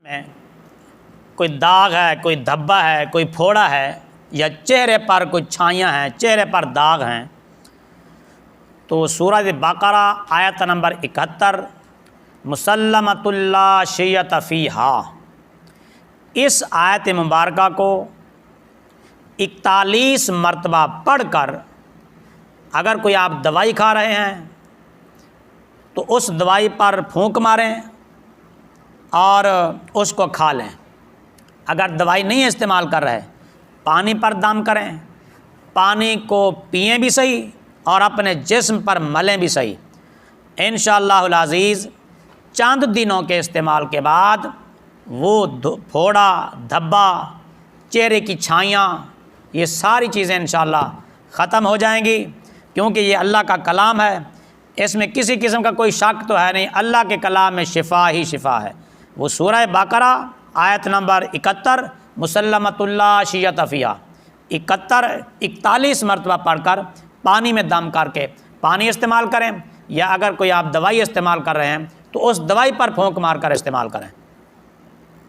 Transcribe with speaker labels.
Speaker 1: میں کوئی داغ ہے، کوئی دھبا ہے، کوئی پھوڑا ہے، یا چہرے پر کوئی چھائیاں ہیں، چہرے پر داغ ہیں، تو سورہ بقرہ آیت نمبر 71 مسلمۃ لا شیۃ فیہا، اس آیت مبارکہ کو 41 مرتبہ پڑھ کر اگر کوئی آپ دوائی کھا رہے ہیں تو اس دوائی پر پھونک ماریں اور اس کو کھا لیں۔ اگر دوائی نہیں استعمال کر رہے، پانی پر دم کریں، پانی کو پئیں بھی صحیح اور اپنے جسم پر ملیں بھی صحیح۔ انشاءاللہ العزیز چند دنوں کے استعمال کے بعد وہ پھوڑا، دھبا، چہرے کی چھائیاں، یہ ساری چیزیں انشاءاللہ ختم ہو جائیں گی، کیونکہ یہ اللہ کا کلام ہے، اس میں کسی قسم کا کوئی شک تو ہے نہیں، اللہ کے کلام میں شفا ہی شفا ہے۔ وہ سورہ بقرہ آیت نمبر 71 مسلمۃ لا شیۃ فیہا 41 مرتبہ پڑھ کر پانی میں دم کر کے پانی استعمال کریں، یا اگر کوئی آپ دوائی استعمال کر رہے ہیں تو اس دوائی پر پھونک مار کر استعمال کریں۔